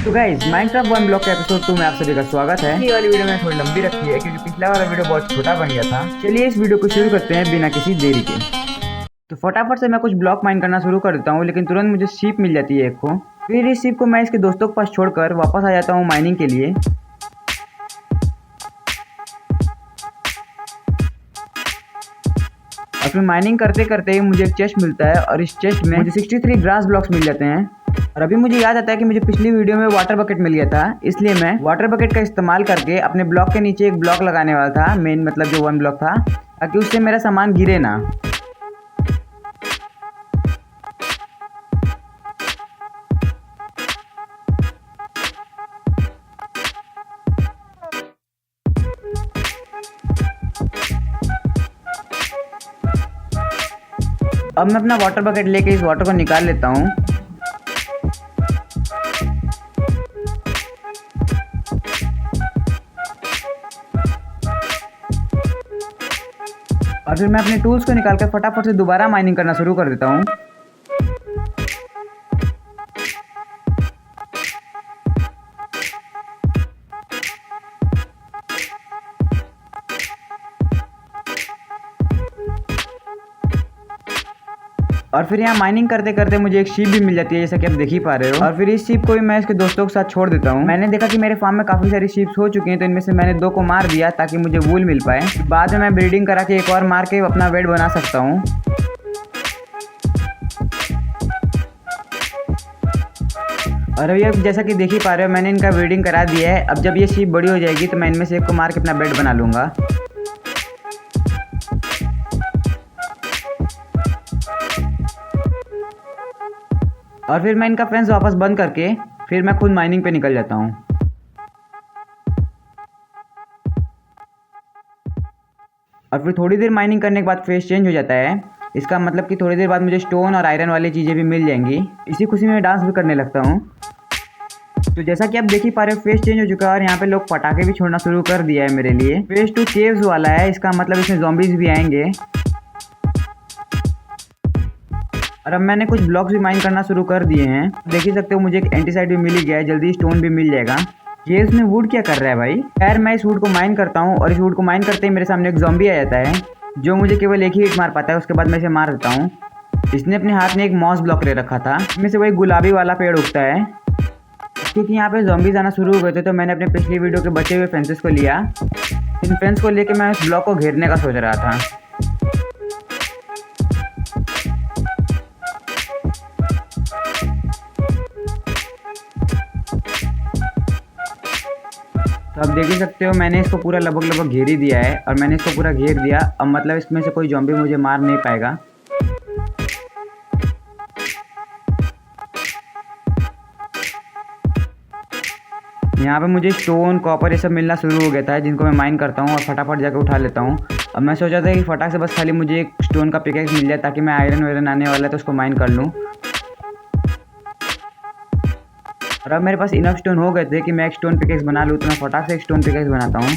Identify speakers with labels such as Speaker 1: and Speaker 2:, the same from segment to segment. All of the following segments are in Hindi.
Speaker 1: तो गाइस माइनक्राफ्ट वन ब्लॉक के एपिसोड 2 में आप सभी का स्वागत है। ये वाली वीडियो मैंने थोड़ी लंबी रखी है क्योंकि पिछला वाला वीडियो बहुत छोटा बन गया था। चलिए इस वीडियो को शुरू करते हैं बिना किसी देरी के। तो फटाफट से मैं कुछ ब्लॉक माइन करना शुरू कर देता हूँ, लेकिन तुरंत मुझे शीप मिल जाती है एक को। फिर इस शीप को मैं इसके दोस्तों के पास छोड़कर वापस आ जाता हूँ माइनिंग के लिए। और फिर माइनिंग करते करते ही मुझे एक चेस्ट मिलता है और इस चेस्ट में मुझे 63 ग्रास ब्लॉक्स मिल जाते हैं। और अभी मुझे याद आता है कि मुझे पिछली वीडियो में वाटर बकेट मिल गया था, इसलिए मैं वाटर बकेट का इस्तेमाल करके अपने ब्लॉक के नीचे एक ब्लॉक लगाने वाला था, मेन मतलब जो वन ब्लॉक था, ताकि उससे मेरा सामान गिरे ना। अब मैं अपना वाटर बकेट लेके इस वाटर को निकाल लेता हूँ। और फिर मैं अपने टूल्स को निकालकर फटाफट से दोबारा माइनिंग करना शुरू कर देता हूँ। और फिर यहाँ माइनिंग करते करते मुझे एक शीप भी मिल जाती है, जैसा कि आप देख ही पा रहे हो। और फिर इस शीप को भी मैं इसके दोस्तों के साथ छोड़ देता हूँ। मैंने देखा कि मेरे फार्म में काफी सारी शीप्स हो चुकी हैं, तो इनमें से मैंने 2 को मार दिया ताकि मुझे वूल मिल पाए। बाद में मैं ब्रीडिंग करा के एक और मार के अपना बेड बना सकता हूँ। और अभी अब जैसा कि देख ही पा रहे हो मैंने इनका ब्रीडिंग करा दिया है। अब जब ये शीप बड़ी हो जाएगी तो मैं इनमें से एक को मार के अपना बेड बना लूँगा। और फिर मैं इनका फेंस वापस बंद करके फिर मैं खुद माइनिंग पे निकल जाता हूँ। और फिर थोड़ी देर माइनिंग करने के बाद फेस चेंज हो जाता है। इसका मतलब कि थोड़ी देर बाद मुझे स्टोन और आयरन वाली चीज़ें भी मिल जाएंगी। इसी खुशी में डांस भी करने लगता हूँ। तो जैसा कि आप देख ही पा रहे हो फेस चेंज हो चुका है और यहाँ पे लोग पटाखे भी छोड़ना शुरू कर दिया है मेरे लिए। फेस 2 केव्स वाला है, इसका मतलब इसमें ज़ॉम्बीज भी आएंगे। और अब मैंने कुछ ब्लॉक्स भी माइन करना शुरू कर दिए हैं। देख ही सकते हो मुझे एक एंटीसाइड भी मिल ही गया है, जल्दी स्टोन भी मिल जाएगा। ये इसमें वुड क्या कर रहा है भाई? खैर मैं इस वुड को माइन करता हूँ और इस वुड को माइन करते ही मेरे सामने एक ज़ॉम्बी आ जाता है, जो मुझे केवल एक ही हिट मार पाता है। उसके बाद मैं इसे मार देता हूँ। इसने अपने हाथ में एक मॉस ब्लॉक ले रखा था, इसमें से वही गुलाबी वाला पेड़ उगता है। क्योंकि यहाँ पे ज़ॉम्बीज आना शुरू हो गए थे तो मैंने अपने पिछली वीडियो के बचे हुए फेंसेस को लिया। इन फेंस को लेके मैं उस ब्लॉक को घेरने का सोच रहा था। तो आप देख ही सकते हो मैंने इसको पूरा लगभग घेर ही दिया है। और मैंने इसको पूरा घेर दिया, अब मतलब इसमें से कोई ज़ॉम्बी मुझे मार नहीं पाएगा। यहाँ पे मुझे स्टोन कॉपर ये सब मिलना शुरू हो गया था, जिनको मैं माइन करता हूँ और फटाफट जाकर उठा लेता हूँ। अब मैं सोचा था कि फटाक से बस खाली मुझे एक स्टोन का पिकेक्स मिल जाए ताकि मैं आयरन वायरन आने वाला है तो उसको माइन कर लूँ। और अब मेरे पास इनफ स्टोन हो गए थे कि मैं एक स्टोन पिकेक्स बना लूँ, तो मैं फटाक से एक स्टोन पिकेक्स बनाता हूँ।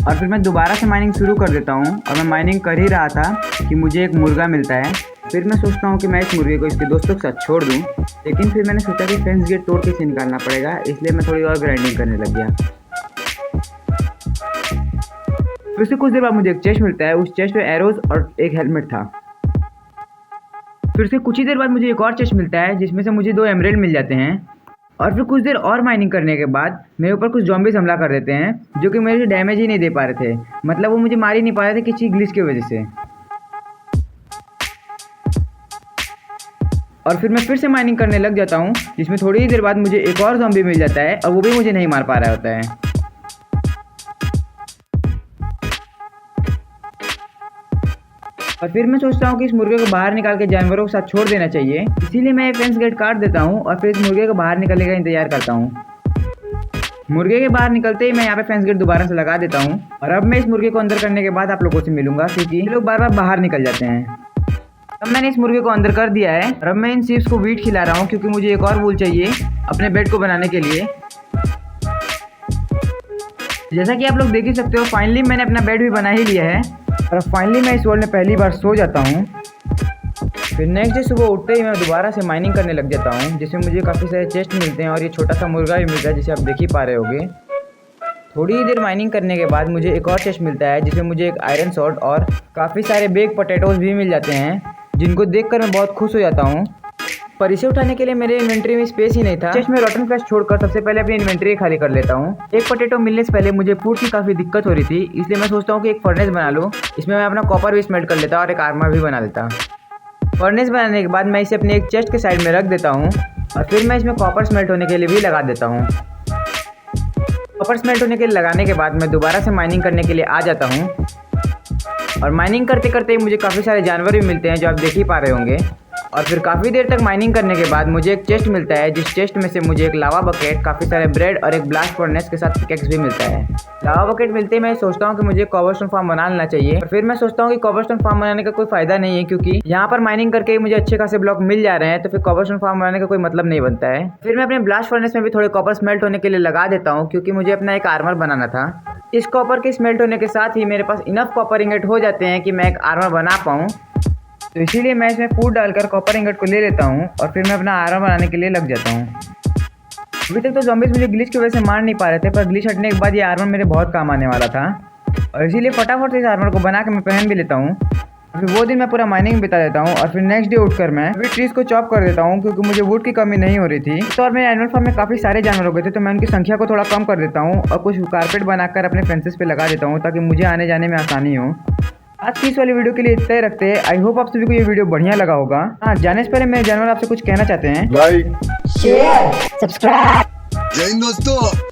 Speaker 1: और फिर मैं दोबारा से माइनिंग शुरू कर देता हूँ। और मैं माइनिंग कर ही रहा था कि मुझे एक मुर्गा मिलता है। फिर मैं सोचता हूँ कि मैं इस मुर्गे को इसके दोस्तों के साथ छोड़ दूँ, लेकिन फिर मैंने सोचा कि फेंस गेट तोड़ के इसे निकालना पड़ेगा, इसलिए मैं थोड़ी और ग्राइंडिंग करने लग गया। फिर से कुछ देर बाद मुझे एक चेस्ट मिलता है, उस चेस्ट में एरोज और एक हेलमेट था। फिर से कुछ ही देर बाद मुझे एक और चेस्ट मिलता है जिसमें से मुझे 2 एमराल्ड मिल जाते हैं। और फिर कुछ देर और माइनिंग करने के बाद मेरे ऊपर कुछ ज़ॉम्बीज हमला कर देते हैं, जो कि मेरे डैमेज ही नहीं दे पा रहे थे। मतलब वो मुझे मार ही नहीं पा रहे थे किसी ग्लिच की वजह से। और फिर मैं फिर से माइनिंग करने लग जाता हूँ, जिसमें थोड़ी ही देर बाद मुझे एक और ज़ॉम्बी मिल जाता है और वो भी मुझे नहीं मार पा रहा होता है। और फिर मैं सोचता हूँ कि इस मुर्गे को बाहर निकाल के जानवरों के साथ छोड़ देना चाहिए, इसीलिए मैं फेंस गेट काट देता हूँ और फिर इस मुर्गे को बाहर निकलने का इंतजार करता हूँ। मुर्गे के बाहर निकलते ही मैं यहाँ पे फेंस गेट दोबारा से लगा देता हूँ। और अब मैं इस मुर्गे को अंदर करने के बाद आप लोगों से मिलूंगा, क्योंकि ये लोग बार बार बाहर निकल जाते हैं। अब मैंने इस मुर्गे को अंदर कर दिया है और अब मैं इन शीप्स को वीट खिला रहा हूँ, क्योंकि मुझे एक और वूल चाहिए अपने बेड को बनाने के लिए। जैसा कि आप लोग देख ही सकते हो फाइनली मैंने अपना बेड भी बना ही लिया है। और फाइनली मैं इस वर्ल्ड में पहली बार सो जाता हूँ। फिर नेक्स्ट डे सुबह उठते ही मैं दोबारा से माइनिंग करने लग जाता हूँ, जिसमें मुझे काफ़ी सारे चेस्ट मिलते हैं और ये छोटा सा मुर्गा भी मिलता है जिसे आप देख ही पा रहे होगे। थोड़ी ही देर माइनिंग करने के बाद मुझे एक और चेस्ट मिलता है जिसमें मुझे एक आयरन सॉर्ड और काफ़ी सारे बेक पोटैटोज भी मिल जाते हैं, जिनको देखकर मैं बहुत खुश हो जाता हूँ। पर इसे उठाने के लिए मेरे इन्वेंट्री में स्पेस ही नहीं था। चेस्ट में रॉटन फ्लैश छोड़कर सबसे पहले अपनी इन्वेंट्री खाली कर लेता हूँ। एक पोटैटो मिलने से पहले मुझे फूड की काफ़ी दिक्कत हो रही थी, इसलिए मैं सोचता हूँ कि एक फर्नेस बना लूँ। इसमें मैं अपना कॉपर भी स्मेल्ट कर लेता और एक आर्मर भी बना लेता। फर्नेस बनाने के बाद मैं इसे अपने एक चेस्ट के साइड में रख देता हूँ और फिर मैं इसमें कॉपर स्मेल्ट होने के लिए भी लगा देता हूँ। कॉपर स्मेल्ट होने के लिए लगाने के बाद मैं दोबारा से माइनिंग करने के लिए आ जाता हूँ और माइनिंग करते करते मुझे काफ़ी सारे जानवर भी मिलते हैं जो आप देख ही पा रहे होंगे। और फिर काफ़ी देर तक माइनिंग करने के बाद मुझे एक चेस्ट मिलता है, जिस चेस्ट में से मुझे एक लावा बकेट, काफ़ी सारे ब्रेड और एक ब्लास्ट फर्नेस के साथ पिकेक्स भी मिलता है। लावा बकेट मिलते ही मैं सोचता हूँ कि मुझे कॉबरस्टोन फार्म बना लेना चाहिए। और फिर मैं सोचता हूँ कि कॉबरस्टोन फार्म बनाने का कोई फायदा नहीं है, क्योंकि यहाँ पर माइनिंग करके मुझे अच्छे खासे ब्लॉक मिल जा रहे हैं, तो फिर कॉबरस्टोन फार्म बनाने का कोई मतलब नहीं बनता है। फिर मैं अपने ब्लास्ट फर्नेस में भी थोड़े कॉपर स्मेल्ट होने के लिए लगा देता हूँ, क्योंकि मुझे अपना एक आर्मर बनाना था। इस कॉपर के स्मेल्ट होने के साथ ही मेरे पास इनफ कॉपर इंगट हो जाते हैं कि मैं एक आर्मर बना पाऊँ। तो इसीलिए मैं इसमें फूड डालकर कॉपर इंगट को ले लेता हूँ और फिर मैं अपना आर्मर बनाने के लिए लग जाता हूँ। अभी तक तो ज़ॉम्बीज़ मुझे ग्लिच की वजह से मार नहीं पा रहे थे, पर ग्लिच हटने के बाद ये आर्मर मेरे बहुत काम आने वाला था और इसीलिए फटाफट से इस आर्मर को बना के मैं पहन भी लेता हूँ। फिर वो दिन मैं पूरा माइनिंग बिता देता हूँ और फिर नेक्स्ट डे उठकर मैं सभी ट्रीज़ को चॉप कर देता हूँ, क्योंकि मुझे वुड की कमी नहीं हो रही थी। तो और मेरे एनिमल फार्म में काफ़ी सारे जानवर हो गए थे, तो मैं उनकी संख्या को थोड़ा कम कर देता हूँ और कुछ कारपेट बनाकर अपने फेंसेस पे लगा देता हूँ, ताकि मुझे आने जाने में आसानी हो। आज की इस वाली वीडियो के लिए इतना ही रखते हैं। आई होप आप सभी को ये वीडियो बढ़िया लगा होगा। हाँ, जाने से पहले मेरे जानवर आपसे कुछ कहना चाहते हैं।
Speaker 2: Like,
Speaker 3: share, subscribe.
Speaker 2: जय हिंद दोस्तों।